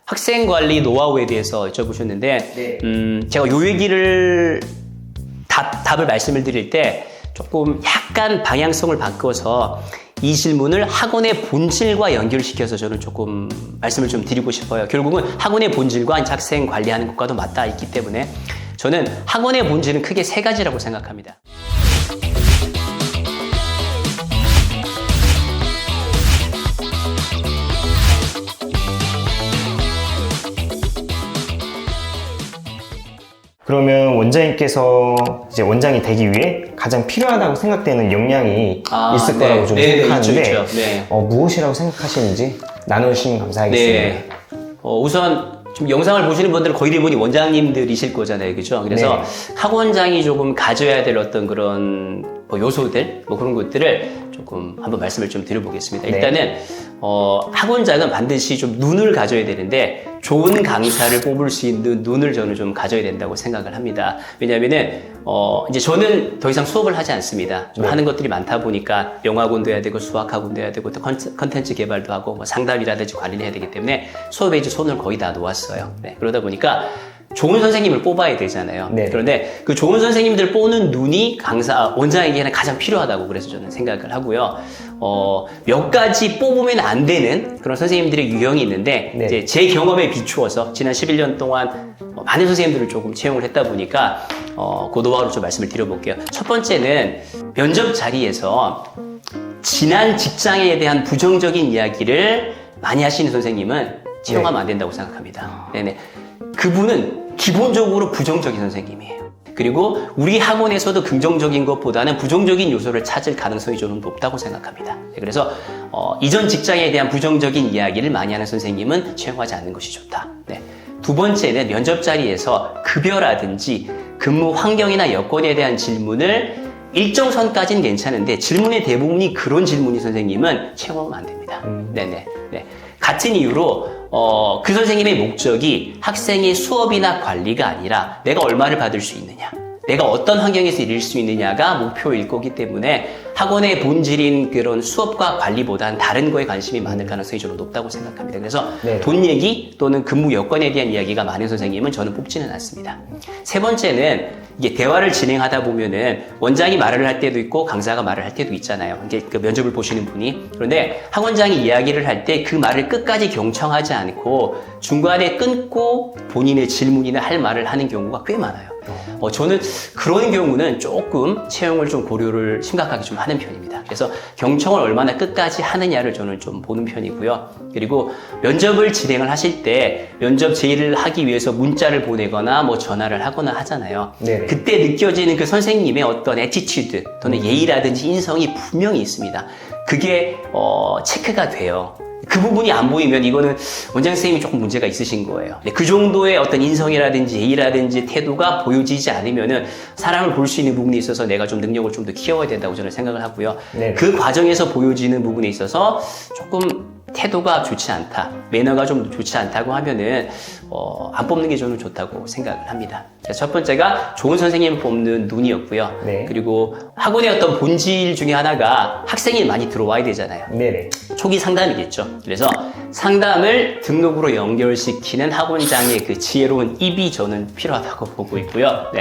학생 관리 노하우에 대해서 여쭤보셨는데, 네. 제가 요 얘기를 답을 말씀을 드릴 때 조금 약간 방향성을 바꿔서 이 질문을 학원의 본질과 연결시켜서 저는 조금 말씀을 좀 드리고 싶어요. 결국은 학원의 본질과 학생 관리하는 것과도 맞닿아 있기 때문에 저는 학원의 본질은 크게 세 가지라고 생각합니다. 그러면 원장님께서 이제 원장이 되기 위해 가장 필요하다고 생각되는 역량이 있을 거라고 좀 생각하는데 있죠. 네. 무엇이라고 생각하시는지 나누시면 감사하겠습니다. 네. 우선 지금 영상을 보시는 분들은 거의 대부분이 원장님들이실 거잖아요. 그죠? 그래서 학원장이 조금 가져야 될 어떤 그런 요소들, 그런 것들을 조금 한번 말씀을 좀 드려보겠습니다. 일단은, 학원장은 반드시 좀 눈을 가져야 되는데, 좋은 강사를 뽑을 수 있는 눈을 저는 좀 가져야 된다고 생각을 합니다. 왜냐면은, 이제 저는 더 이상 수업을 하지 않습니다. 좀 하는 것들이 많다 보니까 영어학원도 해야 되고, 수학학원도 해야 되고, 또 컨텐츠 개발도 하고, 뭐 상담이라든지 관리를 해야 되기 때문에 수업에 이제 손을 거의 다 놓았어요. 네, 그러다 보니까 좋은 선생님을 뽑아야 되잖아요. 네. 그런데 그 좋은 선생님들 뽑는 눈이 원장에게는 가장 필요하다고 그래서 저는 생각을 하고요. 몇 가지 뽑으면 안 되는 그런 선생님들의 유형이 있는데, 이제 제 경험에 비추어서 지난 11년 동안 많은 선생님들을 조금 채용을 했다 보니까, 그 노하우를 좀 말씀을 드려볼게요. 첫 번째는 면접 자리에서 지난 직장에 대한 부정적인 이야기를 많이 하시는 선생님은 채용하면 안 된다고 생각합니다. 네네. 그분은 기본적으로 부정적인 선생님이에요. 그리고 우리 학원에서도 긍정적인 것보다는 부정적인 요소를 찾을 가능성이 저는 높다고 생각합니다. 그래서 이전 직장에 대한 부정적인 이야기를 많이 하는 선생님은 채용하지 않는 것이 좋다. 네. 두 번째는 면접 자리에서 급여라든지 근무 환경이나 여건에 대한 질문을 일정 선까지는 괜찮은데 질문의 대부분이 그런 질문이 선생님은 채용하면 안 됩니다. 네네. 네. 같은 이유로 그 선생님의 목적이 학생의 수업이나 관리가 아니라 내가 얼마를 받을 수 있느냐, 내가 어떤 환경에서 일할 수 있느냐가 목표일 거기 때문에 학원의 본질인 그런 수업과 관리보다는 다른 거에 관심이 많을 가능성이 저는 높다고 생각합니다. 그래서 돈 얘기 또는 근무 여건에 대한 이야기가 많은 선생님은 저는 뽑지는 않습니다. 세 번째는 이게 대화를 진행하다 보면은 원장이 말을 할 때도 있고 강사가 말을 할 때도 있잖아요. 이게 그 면접을 보시는 분이. 그런데 학원장이 이야기를 할 때 그 말을 끝까지 경청하지 않고 중간에 끊고 본인의 질문이나 할 말을 하는 경우가 꽤 많아요. 저는 그런 경우는 조금 채용을 좀 고려를 심각하게 좀 하는 편입니다. 그래서 경청을 얼마나 끝까지 하느냐를 저는 좀 보는 편이고요. 그리고 면접을 진행을 하실 때 면접 제의를 하기 위해서 문자를 보내거나 뭐 전화를 하거나 하잖아요. 네네. 그때 느껴지는 그 선생님의 어떤 애티튜드 또는 예의라든지 인성이 분명히 있습니다. 그게 체크가 돼요. 그 부분이 안 보이면 이거는 원장 선생님이 조금 문제가 있으신 거예요. 그 정도의 어떤 인성이라든지 예의라든지 태도가 보여지지 않으면은 사람을 볼 수 있는 부분에 있어서 내가 좀 능력을 좀 더 키워야 된다고 저는 생각을 하고요. 네네. 그 과정에서 보여지는 부분에 있어서 조금 태도가 좋지 않다, 매너가 좀 좋지 않다고 하면은 안 뽑는 게 저는 좋다고 생각을 합니다. 첫 번째가 좋은 선생님을 뽑는 눈이었고요. 그리고 학원의 어떤 본질 중에 하나가 학생이 많이 들어와야 되잖아요. 초기 상담이겠죠. 그래서 상담을 등록으로 연결시키는 학원장의 그 지혜로운 입이 저는 필요하다고 보고 있고요.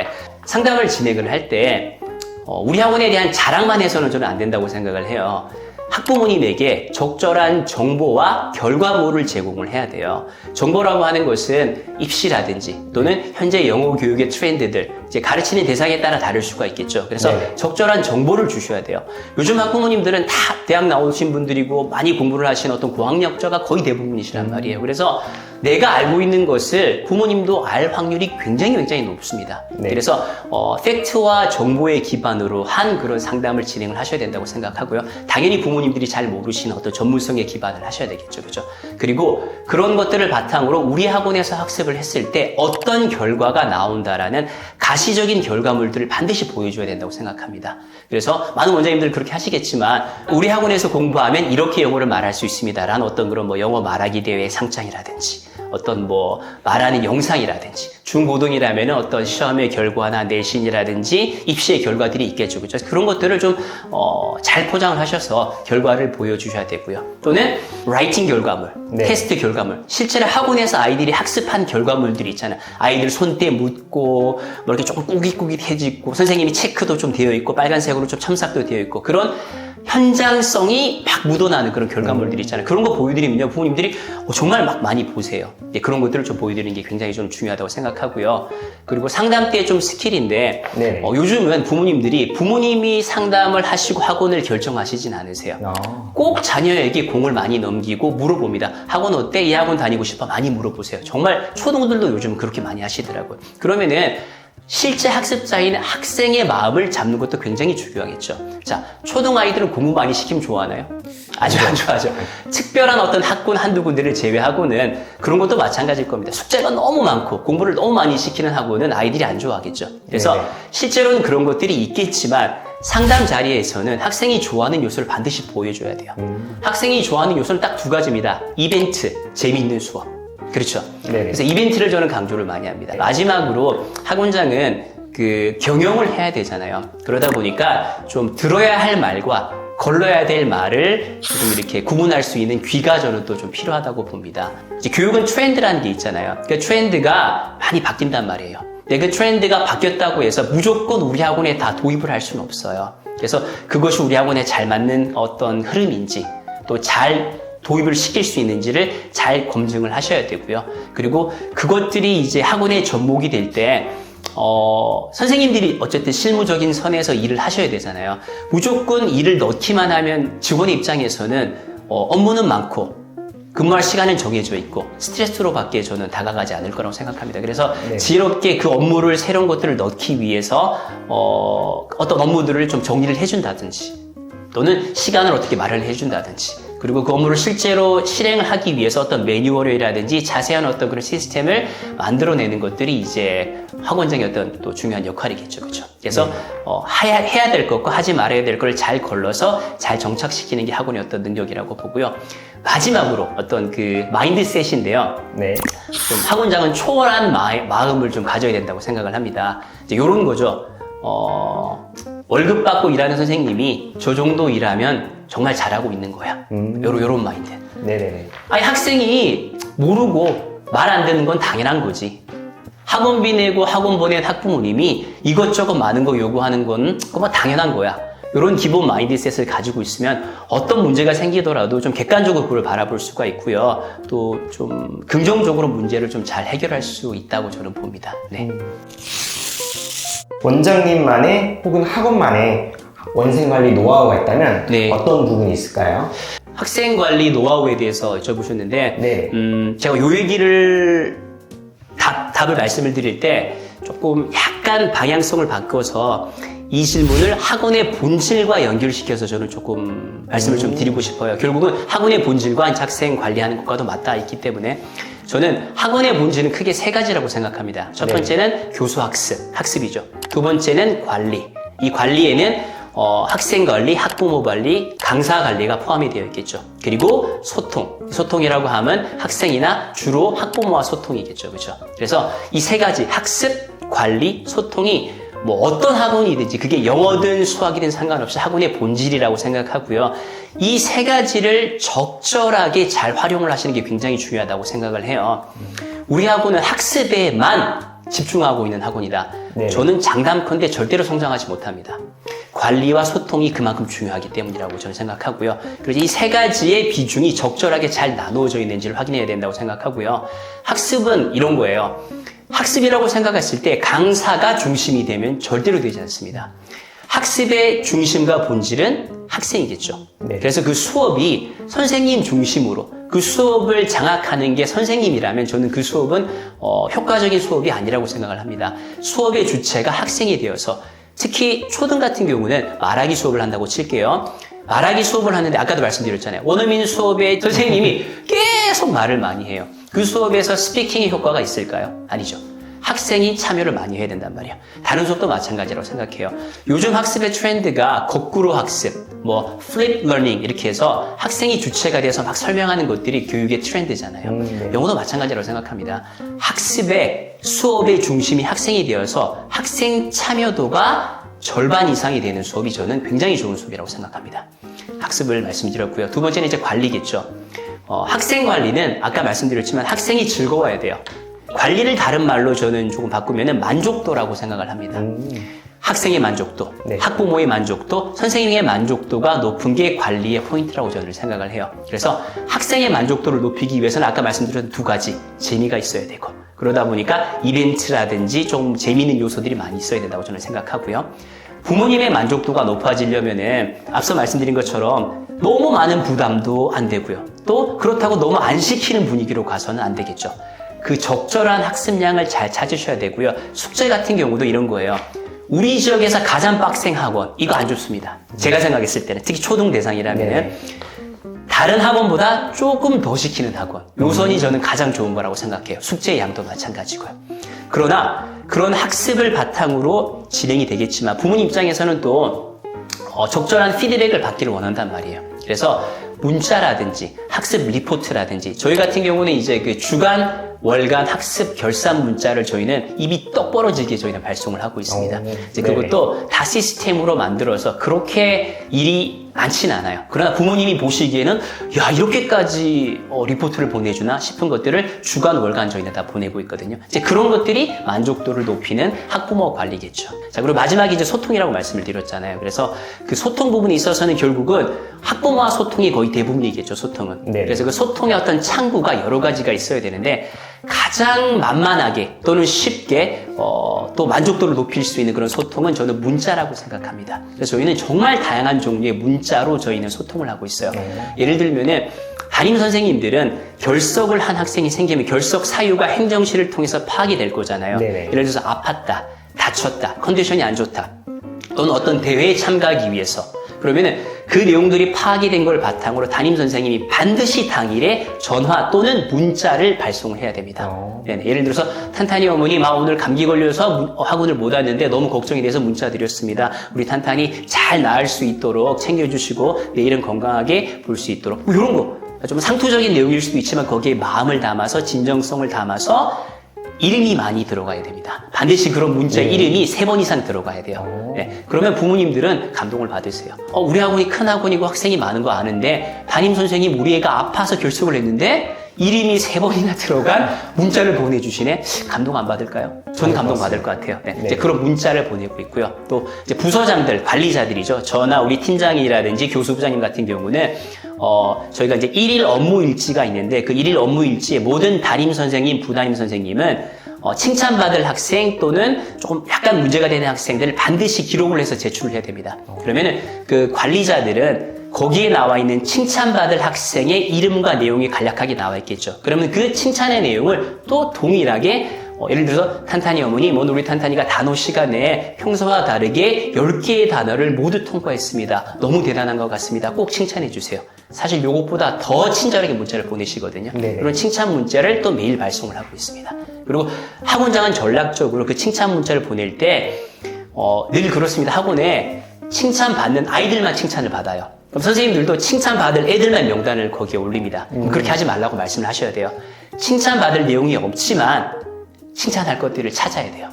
상담을 진행을 할 때 우리 학원에 대한 자랑만 해서는 저는 안 된다고 생각을 해요. 학부모님에게 적절한 정보와 결과물을 제공을 해야 돼요. 정보라고 하는 것은 입시라든지 또는 현재 영어 교육의 트렌드들, 이제 가르치는 대상에 따라 다를 수가 있겠죠. 그래서 적절한 정보를 주셔야 돼요. 요즘 학부모님들은 다 대학 나오신 분들이고 많이 공부를 하신 어떤 고학력자가 거의 대부분이시란 말이에요. 그래서 내가 알고 있는 것을 부모님도 알 확률이 굉장히 높습니다. 그래서 팩트와 정보의 기반으로 한 그런 상담을 진행을 하셔야 된다고 생각하고요. 당연히 부모님들이 잘 모르시는 어떤 전문성에 기반을 하셔야 되겠죠. 그죠? 그리고 그런 것들을 바탕으로 우리 학원에서 학습을 했을 때 어떤 결과가 나온다라는 가시적인 결과물들을 반드시 보여줘야 된다고 생각합니다. 그래서 많은 원장님들 그렇게 하시겠지만 우리 학원에서 공부하면 이렇게 영어를 말할 수 있습니다 라는 어떤 그런 영어 말하기 대회 상장이라든지 어떤 뭐 말하는 영상이라든지, 중고등이라면 어떤 시험의 결과나 내신이라든지 입시의 결과들이 있겠죠. 그렇죠? 그런 것들을 좀 잘 포장을 하셔서 결과를 보여주셔야 되고요. 또는 라이팅 결과물, 네. 테스트 결과물, 실제로 학원에서 아이들이 학습한 결과물들이 있잖아요. 아이들 손때 묻고 뭐 이렇게 조금 꾸깃꾸깃해지고 선생님이 체크도 좀 되어 있고 빨간색으로 좀 첨삭도 되어 있고 그런 현장성이 막 묻어나는 그런 결과물들이 있잖아요. 그런 거 보여드리면요, 부모님들이 정말 막 많이 보세요. 그런 것들을 좀 보여드리는 게 굉장히 좀 중요하다고 생각하고요. 그리고 상담 때 좀 스킬인데, 네. 요즘은 부모님이 상담을 하시고 학원을 결정하시진 않으세요. 꼭 자녀에게 공을 많이 넘기고 물어봅니다. 학원 어때? 이 학원 다니고 싶어? 많이 물어보세요. 정말 초등들도 요즘 그렇게 많이 하시더라고요. 그러면은 실제 학습자인 학생의 마음을 잡는 것도 굉장히 중요하겠죠. 자, 초등 아이들은 공부 많이 시키면 좋아하나요? 아주 안 좋아하죠. 특별한 어떤 학군 한두 군데를 제외하고는 그런 것도 마찬가지일 겁니다. 숙제가 너무 많고 공부를 너무 많이 시키는 학원은 아이들이 안 좋아하겠죠. 그래서 네네. 실제로는 그런 것들이 있겠지만 상담 자리에서는 학생이 좋아하는 요소를 반드시 보여줘야 돼요. 학생이 좋아하는 요소는 딱 두 가지입니다. 이벤트, 재미있는 수업. 그렇죠. 네네. 그래서 이벤트를 저는 강조를 많이 합니다. 마지막으로 학원장은 그 경영을 해야 되잖아요. 그러다 보니까 좀 들어야 할 말과 걸러야 될 말을 좀 이렇게 구분할 수 있는 귀가 저는 또 좀 필요하다고 봅니다. 이제 교육은 트렌드라는 게 있잖아요. 그 트렌드가 많이 바뀐단 말이에요. 근데 그 트렌드가 바뀌었다고 해서 무조건 우리 학원에 다 도입을 할 수는 없어요. 그래서 그것이 우리 학원에 잘 맞는 어떤 흐름인지 또 잘 도입을 시킬 수 있는지를 잘 검증을 하셔야 되고요. 그리고 그것들이 이제 학원의 접목이 될 때, 선생님들이 어쨌든 실무적인 선에서 일을 하셔야 되잖아요. 무조건 일을 넣기만 하면 직원의 입장에서는 업무는 많고 근무할 시간은 정해져 있고 스트레스로 밖에 저는 다가가지 않을 거라고 생각합니다. 그래서 네. 지혜롭게 그 업무를 새로운 것들을 넣기 위해서 어떤 업무들을 좀 정리를 해준다든지 또는 시간을 어떻게 마련을 해준다든지 그리고 그 업무를 실제로 실행을 하기 위해서 어떤 매뉴얼이라든지 자세한 어떤 그런 시스템을 만들어내는 것들이 이제 학원장의 어떤 또 중요한 역할이겠죠. 그렇죠? 그래서 해야 될 것과 하지 말아야 될 걸 잘 걸러서 잘 정착시키는 게 학원의 어떤 능력이라고 보고요. 마지막으로 어떤 그 마인드셋인데요. 네. 좀 학원장은 초월한 마음을 좀 가져야 된다고 생각을 합니다. 이제 요런 거죠. 월급 받고 일하는 선생님이 저 정도 일하면 정말 잘하고 있는 거야. 요런 마인드. 네네네. 아니, 학생이 모르고 말 안 듣는 건 당연한 거지. 학원비 내고 학원 보낸 학부모님이 이것저것 많은 거 요구하는 건 뭐 당연한 거야. 이런 기본 마인드셋을 가지고 있으면 어떤 문제가 생기더라도 좀 객관적으로 그걸 바라볼 수가 있고요. 또 좀 긍정적으로 문제를 좀 잘 해결할 수 있다고 저는 봅니다. 네. 원장님만의 혹은 학원만의 원생관리 노하우가 있다면 네. 어떤 부분이 있을까요? 학생 관리 노하우에 대해서 여쭤보셨는데, 네. 제가 요 얘기를 답을 말씀을 드릴 때 조금 약간 방향성을 바꿔서 이 질문을 학원의 본질과 연결시켜서 저는 조금 말씀을 좀 드리고 싶어요. 결국은 학원의 본질과 학생 관리하는 것과도 맞닿아 있기 때문에 저는 학원의 본질은 크게 세 가지라고 생각합니다. 첫 번째는 교수 학습이죠. 두 번째는 관리. 이 관리에는 학생 관리, 학부모 관리, 강사 관리가 포함이 되어 있겠죠. 그리고 소통이라고 하면 학생이나 주로 학부모와 소통이겠죠. 그렇죠? 그래서 이 세 가지 학습, 관리, 소통이 뭐 어떤 학원이든지 그게 영어든 수학이든 상관없이 학원의 본질이라고 생각하고요. 이 세 가지를 적절하게 잘 활용을 하시는 게 굉장히 중요하다고 생각을 해요. 우리 학원은 학습에만 집중하고 있는 학원이다. 네. 저는 장담컨대 절대로 성장하지 못합니다. 관리와 소통이 그만큼 중요하기 때문이라고 저는 생각하고요. 그래서 이 세 가지의 비중이 적절하게 잘 나누어져 있는지를 확인해야 된다고 생각하고요. 학습은 이런 거예요. 학습이라고 생각했을 때 강사가 중심이 되면 절대로 되지 않습니다. 학습의 중심과 본질은 학생이겠죠. 네. 그래서 그 수업이 선생님 중심으로 그 수업을 장악하는 게 선생님이라면 저는 그 수업은 효과적인 수업이 아니라고 생각을 합니다. 수업의 주체가 학생이 되어서 특히 초등 같은 경우는 말하기 수업을 한다고 칠게요. 말하기 수업을 하는데 아까도 말씀드렸잖아요. 원어민 수업에 선생님이 계속 말을 많이 해요. 그 수업에서 스피킹의 효과가 있을까요? 아니죠. 학생이 참여를 많이 해야 된단 말이에요. 다른 수업도 마찬가지라고 생각해요. 요즘 학습의 트렌드가 거꾸로 학습, 뭐 flip learning 이렇게 해서 학생이 주체가 돼서 막 설명하는 것들이 교육의 트렌드잖아요. 네. 영어도 마찬가지라고 생각합니다. 학습의 수업의 중심이 학생이 되어서 학생 참여도가 절반 이상이 되는 수업이 저는 굉장히 좋은 수업이라고 생각합니다. 학습을 말씀드렸고요. 두 번째는 이제 관리겠죠. 학생 관리는 아까 말씀드렸지만 학생이 즐거워야 돼요. 관리를 다른 말로 저는 조금 바꾸면은 만족도라고 생각을 합니다. 학생의 만족도, 네. 학부모의 만족도, 선생님의 만족도가 높은 게 관리의 포인트라고 저는 생각을 해요. 그래서 학생의 만족도를 높이기 위해서는 아까 말씀드렸던 두 가지, 재미가 있어야 되고, 그러다 보니까 이벤트라든지 좀 재미있는 요소들이 많이 있어야 된다고 저는 생각하고요. 부모님의 만족도가 높아지려면은 앞서 말씀드린 것처럼 너무 많은 부담도 안 되고요. 또 그렇다고 너무 안 시키는 분위기로 가서는 안 되겠죠. 그 적절한 학습량을 잘 찾으셔야 되고요. 숙제 같은 경우도 이런 거예요. 우리 지역에서 가장 빡센 학원, 이거 안 좋습니다. 제가 생각했을 때는, 특히 초등 대상이라면은 다른 학원보다 조금 더 시키는 학원. 요선이 저는 가장 좋은 거라고 생각해요. 숙제의 양도 마찬가지고요. 그러나 그런 학습을 바탕으로 진행이 되겠지만 부모님 입장에서는 또 적절한 피드백을 받기를 원한단 말이에요. 그래서 문자라든지 학습 리포트라든지 저희 같은 경우는 이제 그 주간 월간 학습 결산 문자를 저희는 입이 떡 벌어지게 저희는 발송을 하고 있습니다. 이제 그것도 다 시스템으로 만들어서 그렇게 일이 많지는 않아요. 그러나 부모님이 보시기에는 야 이렇게까지 리포트를 보내주나 싶은 것들을 주간 월간 저희는 다 보내고 있거든요. 이제 그런 것들이 만족도를 높이는 학부모 관리겠죠. 자 그리고 마지막에 이제 소통이라고 말씀을 드렸잖아요. 그래서 그 소통 부분에 있어서는 결국은 학부모와 소통이 거의 대부분이겠죠. 소통은. 네. 그래서 그 소통의 어떤 창구가 여러 가지가 있어야 되는데 가장 만만하게 또는 쉽게 또 만족도를 높일 수 있는 그런 소통은 저는 문자라고 생각합니다. 그래서 저희는 정말 다양한 종류의 문자로 저희는 소통을 하고 있어요. 예를 들면은 담임 선생님들은 결석을 한 학생이 생기면 결석 사유가 행정실을 통해서 파악이 될 거잖아요. 네네. 예를 들어서 아팠다, 다쳤다, 컨디션이 안 좋다, 또는 어떤 대회에 참가하기 위해서 그러면은 그 내용들이 파악이 된 걸 바탕으로 담임 선생님이 반드시 당일에 전화 또는 문자를 발송을 해야 됩니다. 네, 예를 들어서 탄탄이 어머니 오늘 감기 걸려서 학원을 못 왔는데 너무 걱정이 돼서 문자 드렸습니다. 우리 탄탄이 잘 나을 수 있도록 챙겨주시고 내일은 건강하게 볼 수 있도록 뭐 이런 거 좀 상투적인 내용일 수도 있지만 거기에 마음을 담아서 진정성을 담아서 이름이 많이 들어가야 됩니다. 반드시 그런 문자 이름이 3번 이상 들어가야 돼요. 네, 그러면 부모님들은 감동을 받으세요. 우리 학원이 큰 학원이고 학생이 많은 거 아는데 담임 선생님 우리 애가 아파서 결석을 했는데 이름이 3번이나 들어간 문자를 보내주시네. 감동 안 받을까요? 저는 감동 받을 것 같아요. 네, 이제 그런 문자를 보내고 있고요. 또 이제 부서장들, 관리자들이죠. 저나 우리 팀장이라든지 교수부장님 같은 경우는 저희가 이제 1일 업무 일지가 있는데 그 1일 업무 일지에 모든 담임 선생님, 부담임 선생님은 칭찬받을 학생 또는 조금 약간 문제가 되는 학생들을 반드시 기록을 해서 제출을 해야 됩니다. 그러면은 그 관리자들은 거기에 나와 있는 칭찬받을 학생의 이름과 내용이 간략하게 나와 있겠죠. 그러면 그 칭찬의 내용을 또 동일하게 예를 들어서 탄탄이 어머니, 오늘 우리 탄탄이가 단어 시간에 평소와 다르게 10개의 단어를 모두 통과했습니다. 너무 대단한 것 같습니다. 꼭 칭찬해 주세요. 사실 요것보다 더 친절하게 문자를 보내시거든요. 네네. 그런 칭찬 문자를 또 매일 발송을 하고 있습니다. 그리고 학원장은 전략적으로 그 칭찬 문자를 보낼 때 늘 그렇습니다. 학원에 칭찬받는 아이들만 칭찬을 받아요. 그럼 선생님들도 칭찬받을 애들만 명단을 거기에 올립니다. 그렇게 하지 말라고 말씀을 하셔야 돼요. 칭찬받을 내용이 없지만 칭찬할 것들을 찾아야 돼요.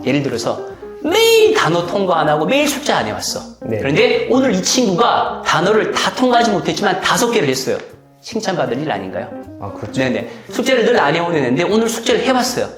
예를 들어서 매일 단어 통과 안 하고 매일 숙제 안 해왔어. 네. 그런데 오늘 이 친구가 단어를 다 통과하지 못했지만 5개를 했어요. 칭찬받을 일 아닌가요? 그렇죠. 네네. 숙제를 늘 안 해오는 애인데 오늘 숙제를 해봤어요.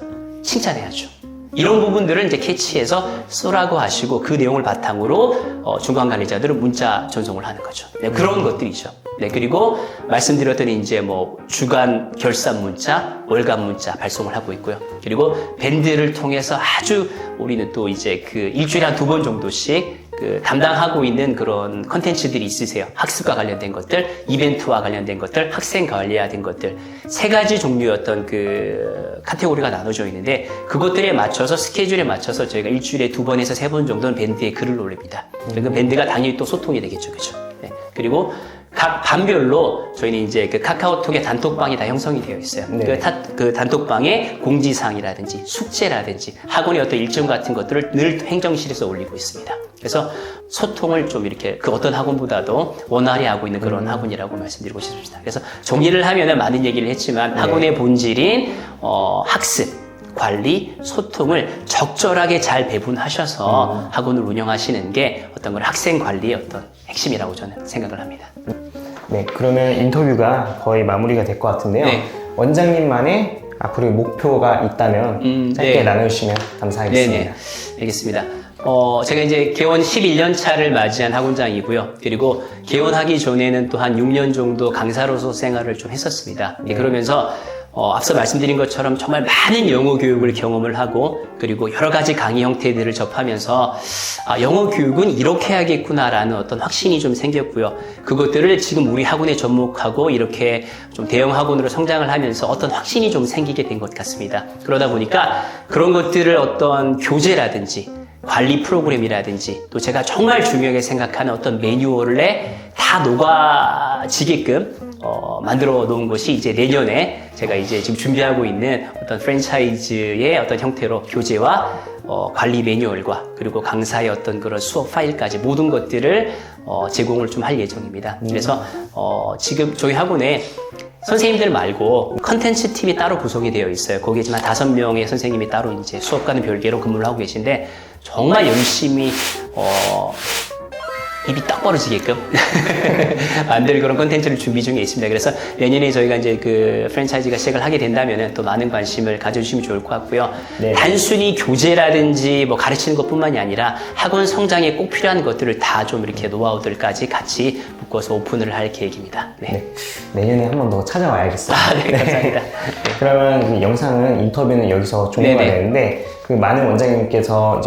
칭찬해야죠. 이런 부분들은 이제 캐치해서 쏘라고 하시고 그 내용을 바탕으로 중간 관리자들은 문자 전송을 하는 거죠. 네, 그런 것들이죠. 네, 그리고 말씀드렸던 이제 뭐 주간 결산 문자, 월간 문자 발송을 하고 있고요. 그리고 밴드를 통해서 아주 우리는 또 이제 그 일주일에 한 2번 정도씩 그 담당하고 있는 그런 컨텐츠들이 있으세요. 학습과 관련된 것들, 이벤트와 관련된 것들, 학생 관리해야 된 것들 3가지 종류의 어떤 그 카테고리가 나눠져 있는데 그것들에 맞춰서 스케줄에 맞춰서 저희가 일주일에 2번에서 3번 정도는 밴드에 글을 올립니다. 그 밴드가 당연히 또 소통이 되겠죠, 그렇죠? 네. 그리고 각 반별로 저희는 이제 그 카카오톡의 단톡방이 다 형성이 되어 있어요. 네. 그 단톡방에 공지사항이라든지 숙제라든지 학원의 어떤 일정 같은 것들을 늘 행정실에서 올리고 있습니다. 그래서 소통을 좀 이렇게 그 어떤 학원보다도 원활히 하고 있는 그런 학원이라고 말씀드리고 싶습니다. 그래서 정리를 하면은 많은 얘기를 했지만 학원의 본질인 학습, 관리, 소통을 적절하게 잘 배분하셔서 학원을 운영하시는 게 어떤 걸 학생 관리의 어떤 핵심이라고 저는 생각을 합니다. 네, 그러면 인터뷰가 거의 마무리가 될 것 같은데요. 네. 원장님만의 앞으로의 목표가 있다면 짧게 네. 나누시면 감사하겠습니다. 네네. 알겠습니다. 제가 이제 개원 11년 차를 맞이한 학원장이고요. 그리고 개원하기 전에는 또 한 6년 정도 강사로서 생활을 좀 했었습니다. 그러면서 앞서 말씀드린 것처럼 정말 많은 영어 교육을 경험을 하고 그리고 여러 가지 강의 형태들을 접하면서 영어 교육은 이렇게 해야겠구나라는 어떤 확신이 좀 생겼고요. 그것들을 지금 우리 학원에 접목하고 이렇게 좀 대형 학원으로 성장을 하면서 어떤 확신이 좀 생기게 된 것 같습니다. 그러다 보니까 그런 것들을 어떤 교재라든지 관리 프로그램이라든지 또 제가 정말 중요하게 생각하는 어떤 매뉴얼에 다 녹아지게끔 만들어 놓은 것이 이제 내년에 제가 이제 지금 준비하고 있는 어떤 프랜차이즈의 어떤 형태로 교재와 관리 매뉴얼과 그리고 강사의 어떤 그런 수업 파일까지 모든 것들을 제공을 좀 할 예정입니다. 그래서 지금 저희 학원에 선생님들 말고 컨텐츠 팀이 따로 구성이 되어 있어요. 거기에 지금 한 5명의 선생님이 따로 이제 수업과는 별개로 근무를 하고 계신데 정말 열심히 입이 딱 벌어지게끔 만들 그런 콘텐츠를 준비 중에 있습니다. 그래서 내년에 저희가 이제 그 프랜차이즈가 시작을 하게 된다면은 또 많은 관심을 가져주시면 좋을 것 같고요. 네. 단순히 교재라든지 뭐 가르치는 것뿐만이 아니라 학원 성장에 꼭 필요한 것들을 다 좀 이렇게 노하우들까지 같이 묶어서 오픈을 할 계획입니다. 네. 네, 내년에 한 번 더 찾아와야겠어요. 네, 감사합니다. 네. 그러면 그 영상은 인터뷰는 여기서 종료가 네네. 되는데 그 많은 원장님께서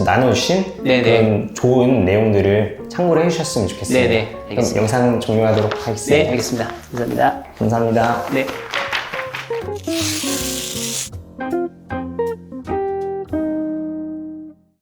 나눠주신 네네. 그런 좋은 내용들을 참고를 해주셨으면 좋겠습니다. 네네, 그럼 알겠습니다. 영상 종료하도록 하겠습니다. 네, 알겠습니다. 감사합니다. 감사합니다. 네.